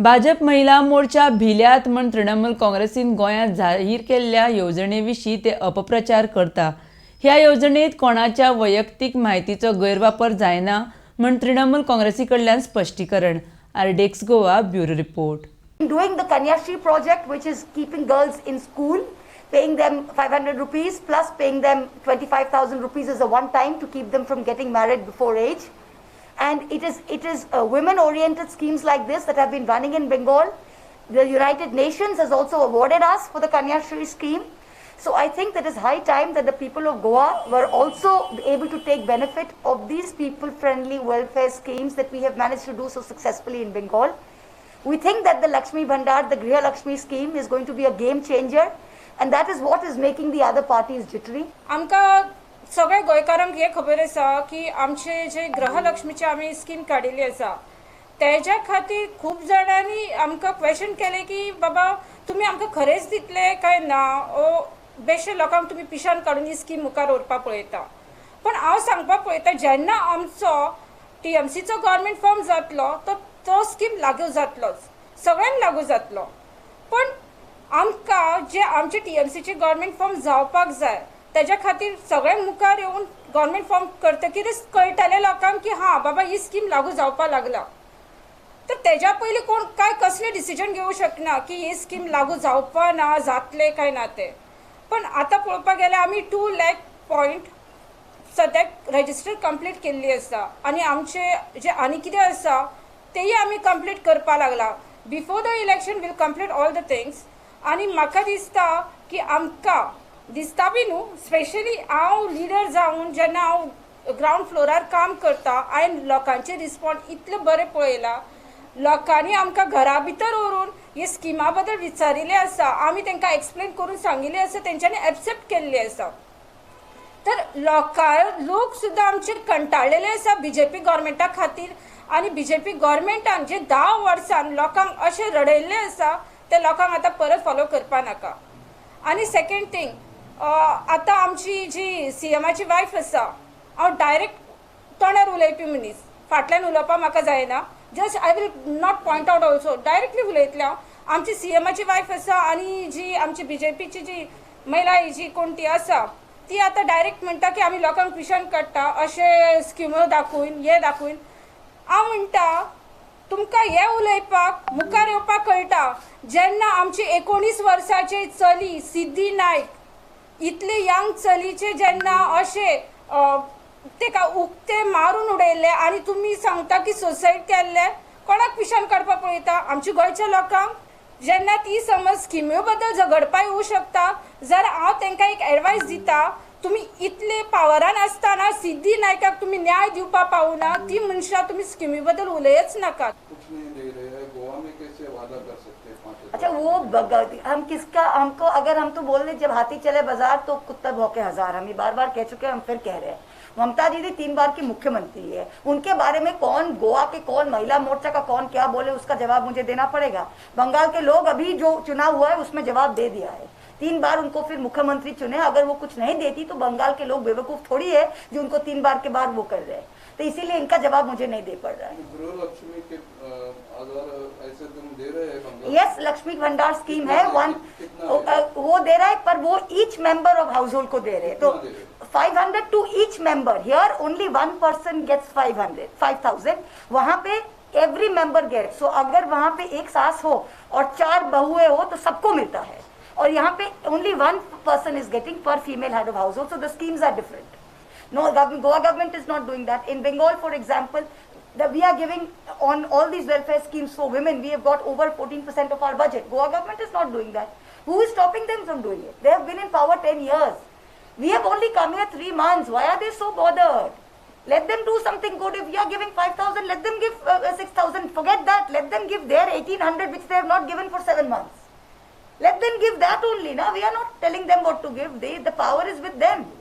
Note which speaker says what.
Speaker 1: भाजप महिला मोर्चा भिल्यात म्हण तृणमूल काँग्रेसीन गोंयांत जाहीर केल्ल्या येवजणेविशीं ते अपप्रचार करता। ह्या योजनेत कोणाच्या वैयक्तीक म्हायतीचो गैरवापर जायना म्हण तृणमूल काँग्रेसी कडल्यान स्पश्टीकरण। आरडेक्स Goa bureau report.
Speaker 2: Doing the Kanyashree project, which is keeping girls in school, paying them 500 rupees plus paying them 25,000 rupees as a one time to keep them from getting married before age. And it is women-oriented schemes like this that have been running in Bengal. The United Nations has also awarded us for the Kanyashree scheme. So I think that it's high time that the people of Goa were also able to take benefit of these people-friendly welfare schemes that we have managed to do so successfully in Bengal. We think that the Lakshmi Bhandar, the Griha Lakshmi scheme is going to be a game changer, and that is what is making the other parties jittery.
Speaker 3: आमका सगळे गोंयकारांक हे खबर आसा की आमचे जे गृहलक्ष्मीची आमी स्कीम काडिल्ली आसा तेज्या खातीर खूब जाणांनी आमकां क्वेश्चन केले की बाबा तुमी आमकां खरेंच दितले काय ना, ओ बेश्टे लोकांक तुमी पिशान काडून ही स्कीम मुखार व्हरपाक पळयता। पण हांव सांगपाक पळयता जेन्ना आमचो टीएमसीचो गव्हर्नमेंट फॉर्म जातलो तो स्कीम लागू जातलोच, सगळ्यांक लागू जातलो। पण आमकां जे आमचे टीएमसीचे गव्हर्नमेंट फॉर्म जावपाक जाय तेज्या खातीर सगळ्यांक मुखार येवन गव्हर्नमेंट फॉर्म करतकीरच कळटले लोकांक की हां बाबा ही स्कीम लागू जावपाक लागला। तर तेज्या पयलीं कोण काय कसले डिसिजन घेवंक शकना की ही स्कीम लागू जावपा ना जातले काय ना ते। पण आतां पळोवपाक गेल्यार आमी 2 लाख पॉयंट सद्याक रजिस्टर कंप्लीट केल्ली आसा आनी आमचे जे आनी कितें आसा तेही आमी कंप्लीट करपा लागला। Before the election will complete all the things. आनी म्हाका दिसता की आमकां दिसता बी न्हू, स्पेशली हांव लिडर जावन जेन्ना हांव ग्रावंड फ्लोरार काम करता हांवें लोकांचे रिस्पॉन्स इतले बरे पळयला। लोकांनी आमकां घरा भितर व्हरून हे स्किमा बद्दल विचारिल्लें आसा, आमी तांकां एक्सप्लेन करून सांगिल्लें आसा, तेंच्यांनी एक्सेप्ट केल्ली आसा। तर लोक सुद्दां आमचेर कंटाळलेले आसा बीजेपी गव्हर्नमेंटा खातीर। आनी बीजेपी गव्हर्नमेंटान जे 10 वर्सां लोकांक अशें रडयल्लें आसा ते लोकांक आतां परत फॉलो करपा नाका। आनी सेकंड थिंग, आतां आमची जी सीएमाची वायफ आसा, हांव डायरेक्ट तोंडार उलयपी मनीस, फाटल्यान उलोवपा म्हाका जायना। Just I will not point out also, directly उलयतलें हांव। आमची सीएमाची वायफ आसा आनी जी आमची बीजेपीची जी महिला जी कोण ती आसा ती आतां डायरेक्ट म्हणटा की आमी लोकांक पिशान काडटा, अशे स्किम्यो दाखोवन हे दाखोवन। हांव म्हणटा तुमकां हे उलयपाक मुखार येवपाक कळटा जेन्ना आमची 19 वर्सांचे चली सिद्धी नायक इतले यंग चलीचे जेन्ना अशे तेका उक्ते मारून उडयले आनी तुमी सांगता की सुसायड केल्ले, कोणाक पिशान काडपाक पळयता? आमच्या गोंयच्या लोकांक। जेन्ना ती समज स्किम्यो बद्दल झगडपा येवं शकता जाल्यार हांव तांकां एक एडवायस दिता, तुम्ही इतले पावरान आसतना सिद्धी नायकाक तुम्ही न्याय दिवपा पावना, ती मनशा तुम्ही स्किमी बद्दल उलयच नाका।
Speaker 2: अच्छा वो हम किसका, हमको अगर हम तो बोल रहे जब हाथी चले बाजार तो कुत्ता भौंके हजार, हम ये बार बार कह चुके हैं, हम फिर कह रहे हैं। ममता दीदी 3 बार की मुख्यमंत्री है, उनके बारे में कौन गोवा के कौन महिला मोर्चा का कौन क्या बोले उसका जवाब मुझे देना पड़ेगा। बंगाल के लोग अभी जो चुनाव हुआ है उसमें जवाब दे दिया है। 3 बार उनको फिर मुख्यमंत्री चुने, अगर वो कुछ नहीं देती तो बंगाल के लोग बेवकूफ थोड़ी है जो उनको 3 बार के बाद वो कर रहे हैं। तो इसीलिए इनका जवाब मुझे नहीं दे पड़ रहा है।
Speaker 4: गृहलक्ष्मी के ऐसे तुम दे रहे हैं?
Speaker 2: यस, लक्ष्मी भंडार स्कीम है, वो दे रहा है, पर वो each member of household को दे रहे हैं। तो 500 to each member, here only 1 person gets 5,000, वहां पे एवरी मेंबर गेट। सो अगर वहां पे एक सास हो और 4 बहुएं हो तो सबको मिलता है, और यहाँ पे only 1 person is getting per female head of household, so the schemes are different. No, Goa government is not doing that. In Bengal, for example, we are giving on all these welfare schemes for women, we have got over 14% of our budget. Goa government is not doing that. Who is stopping them from doing it? They have been in power 10 years. We have only come here 3 months. Why are they so bothered? Let them do something good. If we are giving 5,000, let them give 6,000. Forget that. Let them give their 1,800, which they have not given for 7 months. Let them give that only. Now we are not telling them what to give. The power is with them.